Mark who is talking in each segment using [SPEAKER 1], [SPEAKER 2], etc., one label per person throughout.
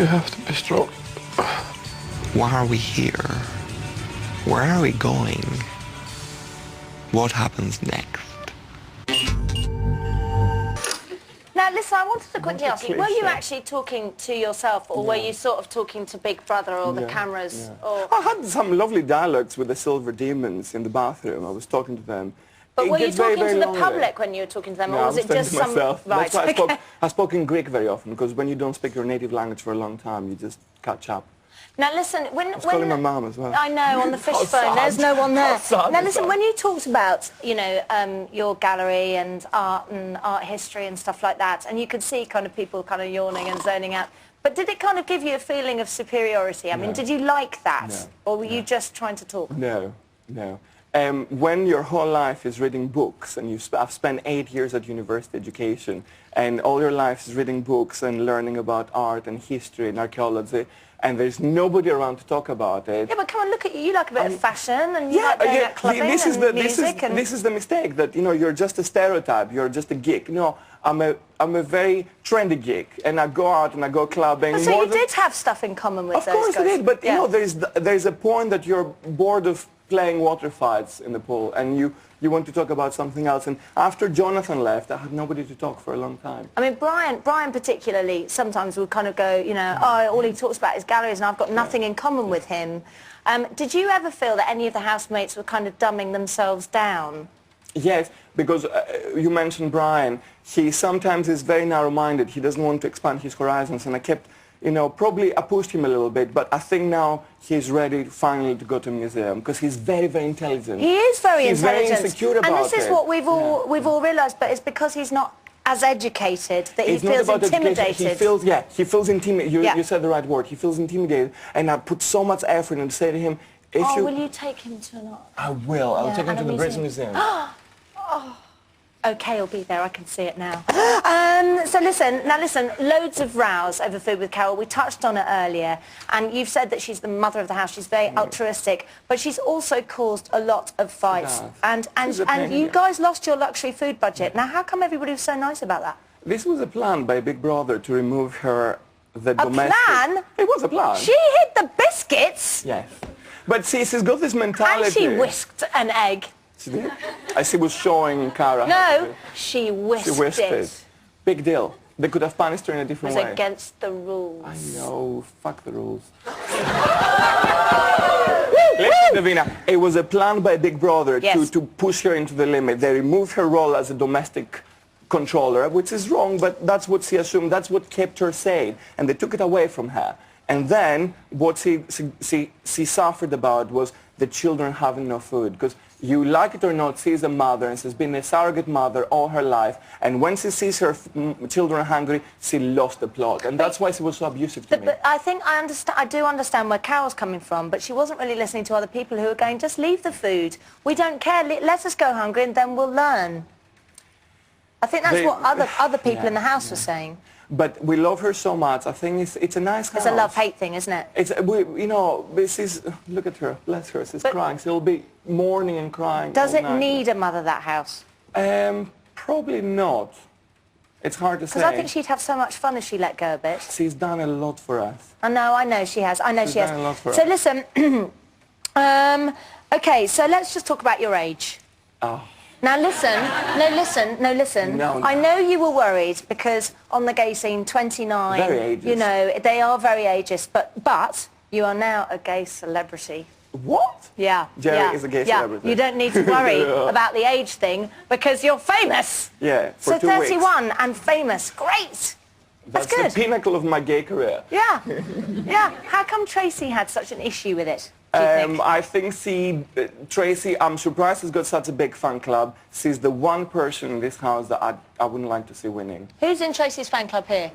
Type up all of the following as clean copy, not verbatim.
[SPEAKER 1] You have to be strong.
[SPEAKER 2] Why are we here? Where are we going? What happens next?
[SPEAKER 3] Now, listen, I wanted to quickly ask you, were you actually talking to yourself, or were you sort of talking to Big Brother or the cameras? Or...
[SPEAKER 1] I had some lovely dialogues with the Silver Demons in the bathroom. I was talking to them.
[SPEAKER 3] But were you talking to the public when you were talking to them, or was it just some...
[SPEAKER 1] myself.
[SPEAKER 3] Right,
[SPEAKER 1] That's why I spoke in Greek very often, because when you don't speak your native language for a long time, you just catch up.
[SPEAKER 3] Now listen, when
[SPEAKER 1] I was calling my mum as well.
[SPEAKER 3] I know, on the fish phone, there's no one there. Now listen,
[SPEAKER 1] sad.
[SPEAKER 3] when you talked about, you know, your gallery and art history and stuff like that, and you could see kind of people kind of yawning and zoning out, but did it kind of give you a feeling of superiority? I mean, did you like that?
[SPEAKER 1] No.
[SPEAKER 3] Or were you just trying to talk?
[SPEAKER 1] No, no. When your whole life is reading books, and I've spent 8 years at university education, and all your life is reading books and learning about art and history and archaeology, and there's nobody around to talk about it.
[SPEAKER 3] Yeah, but come on, look at you. You like a bit of fashion, and you like going out clubbing and music.
[SPEAKER 1] This is the mistake, that, you know, you're just a stereotype. You're just a geek. No, I'm a very trendy geek, and I go out and I go clubbing.
[SPEAKER 3] So you did have stuff in common with those guys.
[SPEAKER 1] Of course I did, but you know, there's a point that you're bored of playing water fights in the pool, and you want to talk about something else. And after Jonathan left, I had nobody to talk for a long time.
[SPEAKER 3] I mean, Brian particularly sometimes would kind of go, you know, oh, all he talks about is galleries, and I've got nothing in common with him. Did you ever feel that any of the housemates were kind of dumbing themselves down?
[SPEAKER 1] Yes, because you mentioned Brian. He sometimes is very narrow-minded. He doesn't want to expand his horizons, and I kept, you know, probably I pushed him a little bit, but I think now he's ready finally to go to a museum, because he's very, very intelligent.
[SPEAKER 3] He is very intelligent.
[SPEAKER 1] He's very insecure about it.
[SPEAKER 3] And this is what we've all realised, but it's because he's not as educated that he feels intimidated.
[SPEAKER 1] He feels intimidated. You said the right word. He feels intimidated, and I put so much effort into say to him,
[SPEAKER 3] will you take him to an art?
[SPEAKER 1] I will. I'll take him to the British Museum.
[SPEAKER 3] OK, he'll be there. I can see it now. So listen, loads of rows over food with Carol. We touched on it earlier, and you've said that she's the mother of the house. She's very altruistic, but she's also caused a lot of fights. And you guys lost your luxury food budget. Now, how come everybody was so nice about that?
[SPEAKER 1] This was a plan by Big Brother to remove her domestic...
[SPEAKER 3] A plan?
[SPEAKER 1] It was a plan.
[SPEAKER 3] She hid the biscuits?
[SPEAKER 1] Yes. But see, she's got this mentality...
[SPEAKER 3] And she whisked an egg.
[SPEAKER 1] She did? She was showing Cara.
[SPEAKER 3] No, she whisked it.
[SPEAKER 1] Big deal. They could have punished her in a different way.
[SPEAKER 3] It was against the rules.
[SPEAKER 1] I know. Fuck the rules. Listen, Davina, it was a plan by Big Brother to push her into the limit. They removed her role as a domestic controller, which is wrong, but that's what she assumed. That's what kept her sane. And they took it away from her. And then what she suffered about was the children having no food. Because you like it or not, she's a mother, and she's been a surrogate mother all her life. And when she sees her children hungry, she lost the plot. And that's why she was so abusive to me.
[SPEAKER 3] But I think I do understand where Carol's coming from, but she wasn't really listening to other people who were going, just leave the food. We don't care. Let us go hungry, and then we'll learn. I think that's what other people in the house were saying.
[SPEAKER 1] But we love her so much. I think it's a nice house.
[SPEAKER 3] It's a love-hate thing, isn't it?
[SPEAKER 1] You know, look at her, bless her, she's crying. She'll be mourning and crying.
[SPEAKER 3] Does it need a mother, that house?
[SPEAKER 1] Probably not. It's hard to say.
[SPEAKER 3] Because I think she'd have so much fun if she let go a bit.
[SPEAKER 1] She's done a lot for us.
[SPEAKER 3] I know she has. She's
[SPEAKER 1] done a lot for us.
[SPEAKER 3] So listen, okay, so let's just talk about your age.
[SPEAKER 1] Oh.
[SPEAKER 3] Now listen.
[SPEAKER 1] No.
[SPEAKER 3] I know you were worried because on the gay scene, 29,
[SPEAKER 1] very ageist.
[SPEAKER 3] You know, they are very ageist, but you are now a gay celebrity.
[SPEAKER 1] What?
[SPEAKER 3] Yeah.
[SPEAKER 1] Jerry is a gay celebrity.
[SPEAKER 3] You don't need to worry about the age thing because you're famous.
[SPEAKER 1] Yeah, for 2 weeks.
[SPEAKER 3] So 31 and famous, great. That's good.
[SPEAKER 1] The pinnacle of my gay career.
[SPEAKER 3] Yeah, yeah. How come Tracy had such an issue with it?
[SPEAKER 1] I think Tracy, I'm surprised she's got such a big fan club. She's the one person in this house that I wouldn't like to see winning.
[SPEAKER 3] Who's in Tracy's fan club here?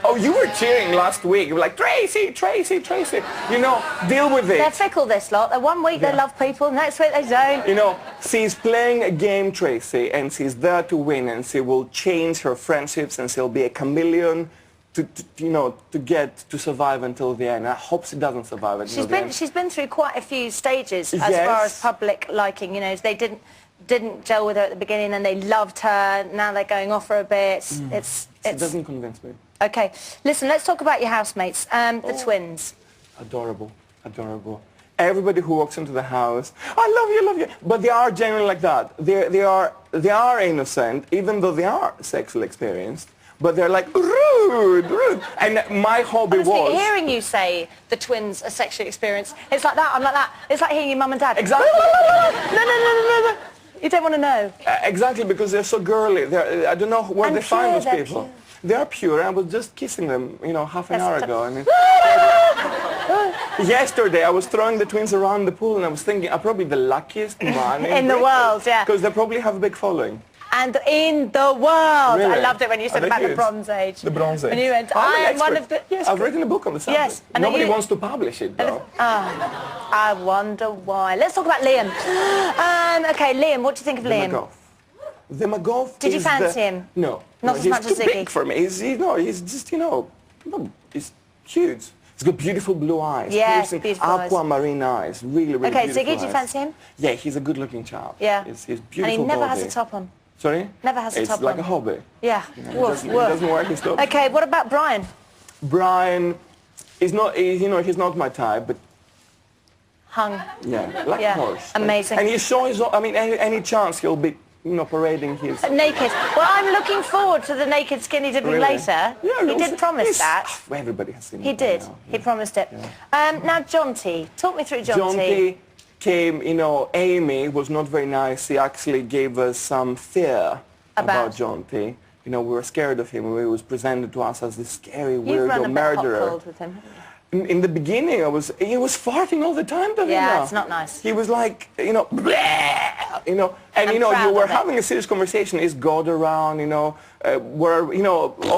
[SPEAKER 1] Oh, you were cheering last week. You were like, Tracy, Tracy, Tracy. You know, deal with it.
[SPEAKER 3] They're fickle, this lot. One week they love people, next week they don't.
[SPEAKER 1] You know, she's playing a game, Tracy, and she's there to win, and she will change her friendships, and she'll be a chameleon to survive until the end. I hope she doesn't survive until the end.
[SPEAKER 3] She's been through quite a few stages as far as public liking. You know, they didn't gel with her at the beginning, and they loved her. Now they're going off her a bit. She
[SPEAKER 1] doesn't convince me.
[SPEAKER 3] Okay. Listen, let's talk about your housemates, the twins.
[SPEAKER 1] Adorable, adorable. Everybody who walks into the house, I love you. But they are genuinely like that. They are innocent, even though they are sexually experienced. But they're like, rude. And my hobby
[SPEAKER 3] Honestly,
[SPEAKER 1] was...
[SPEAKER 3] hearing you say the twins are sexually experienced, it's like that, I'm like that. It's like hearing your mum and dad.
[SPEAKER 1] Exactly.
[SPEAKER 3] No. You don't want to know.
[SPEAKER 1] Exactly, because they're so girly. I don't know where
[SPEAKER 3] And
[SPEAKER 1] they find
[SPEAKER 3] pure,
[SPEAKER 1] those
[SPEAKER 3] they're
[SPEAKER 1] people.
[SPEAKER 3] pure.
[SPEAKER 1] They are pure. I was just kissing them, half an hour ago. I mean, yesterday, I was throwing the twins around the pool, and I was thinking, I'm probably the luckiest man
[SPEAKER 3] in the world, yeah.
[SPEAKER 1] Because they probably have a big following.
[SPEAKER 3] And in the world.
[SPEAKER 1] Really?
[SPEAKER 3] I loved it when you said about the Bronze Age.
[SPEAKER 1] The Bronze Age.
[SPEAKER 3] When you went,
[SPEAKER 1] I'm an
[SPEAKER 3] I am one
[SPEAKER 1] expert.
[SPEAKER 3] of the... Yes,
[SPEAKER 1] I've written a book on the subject.
[SPEAKER 3] Yes. And
[SPEAKER 1] Nobody wants to publish it, though.
[SPEAKER 3] I wonder why. Let's talk about Liam. Okay, Liam, what do you think of Liam?
[SPEAKER 1] The McGough.
[SPEAKER 3] Did you fancy him?
[SPEAKER 1] No.
[SPEAKER 3] Not as much as Ziggy?
[SPEAKER 1] He's too big for me. He's just, he's huge. He's got beautiful blue eyes.
[SPEAKER 3] Yes, beautiful
[SPEAKER 1] aquamarine eyes. Really, really beautiful
[SPEAKER 3] Ziggy, do you fancy him?
[SPEAKER 1] Yeah, he's a good-looking chap.
[SPEAKER 3] Yeah.
[SPEAKER 1] He's beautiful
[SPEAKER 3] And he never
[SPEAKER 1] body.
[SPEAKER 3] has a top on.
[SPEAKER 1] Sorry?
[SPEAKER 3] Never has a top on.
[SPEAKER 1] It's like a hobby.
[SPEAKER 3] Yeah.
[SPEAKER 1] He doesn't wear his top.
[SPEAKER 3] Okay, what about Brian?
[SPEAKER 1] Brian is not, he's not my type, but...
[SPEAKER 3] Hung.
[SPEAKER 1] Yeah, like a horse.
[SPEAKER 3] Amazing.
[SPEAKER 1] And he's sure, any chance he'll be, parading his...
[SPEAKER 3] Naked. Well, I'm looking forward to the naked skinny dipping later.
[SPEAKER 1] Yeah,
[SPEAKER 3] he did promise that.
[SPEAKER 1] Everybody has seen it.
[SPEAKER 3] He did.
[SPEAKER 1] Now.
[SPEAKER 3] He promised it.
[SPEAKER 1] Yeah.
[SPEAKER 3] Now, Jonty. Talk me through Jonty.
[SPEAKER 1] Jonty came, Amy was not very nice. She actually gave us some fear about Jonty. We were scared of him. He was presented to us as this scary, weirdo murderer.
[SPEAKER 3] You've run a bit hot cold with him.
[SPEAKER 1] In the beginning, he was farting all the time, Davina.
[SPEAKER 3] Yeah, it's not nice.
[SPEAKER 1] He was like, bleh, and you were having a serious conversation. Is God around? All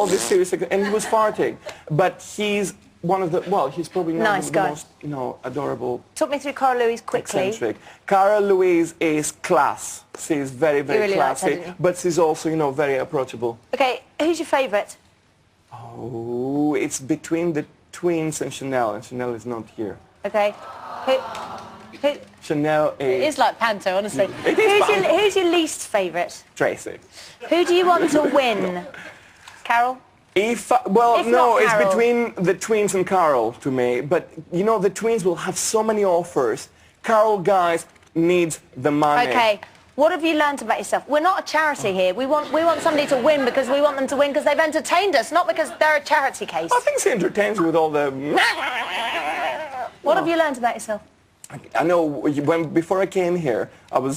[SPEAKER 1] this serious, and he was farting. But he's one of the, he's probably not the most, adorable.
[SPEAKER 3] Talk me through Cara Louise quickly.
[SPEAKER 1] Eccentric. Cara Louise is class. She's very, very
[SPEAKER 3] really
[SPEAKER 1] classy, but she's also, very approachable.
[SPEAKER 3] Okay, who's your favourite?
[SPEAKER 1] Oh, it's between the twins and Chanel is not here.
[SPEAKER 3] Okay. Who?
[SPEAKER 1] Chanel is...
[SPEAKER 3] It is like Panto, honestly.
[SPEAKER 1] It is
[SPEAKER 3] who's your least favourite?
[SPEAKER 1] Tracy.
[SPEAKER 3] Who do you want to win? Carol?
[SPEAKER 1] It's between the twins and Carol to me. But, the twins will have so many offers. Carol, guys, needs the money.
[SPEAKER 3] Okay. What have you learned about yourself? We're not a charity here. We want somebody to win because we want them to win because they've entertained us, not because they're a charity case.
[SPEAKER 1] I think she entertains with all the...
[SPEAKER 3] What have you learned about yourself?
[SPEAKER 1] I know before I came here,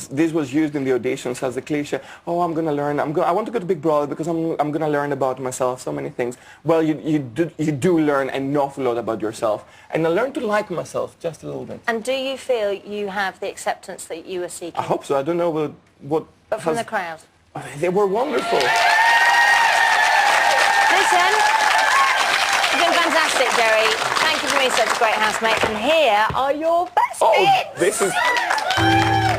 [SPEAKER 1] this was used in the auditions as a cliche. Oh, I'm going to learn. I want to go to Big Brother because I'm going to learn about myself, so many things. Well, you do learn an awful lot about yourself. And I learned to like myself just a little bit.
[SPEAKER 3] And do you feel you have the acceptance that you were seeking?
[SPEAKER 1] I hope so. I don't know what...
[SPEAKER 3] But from the crowd?
[SPEAKER 1] They were wonderful.
[SPEAKER 3] Listen, you've been fantastic, Jerry. Thank you for being such a great housemate. And here are your best bits.
[SPEAKER 1] This is...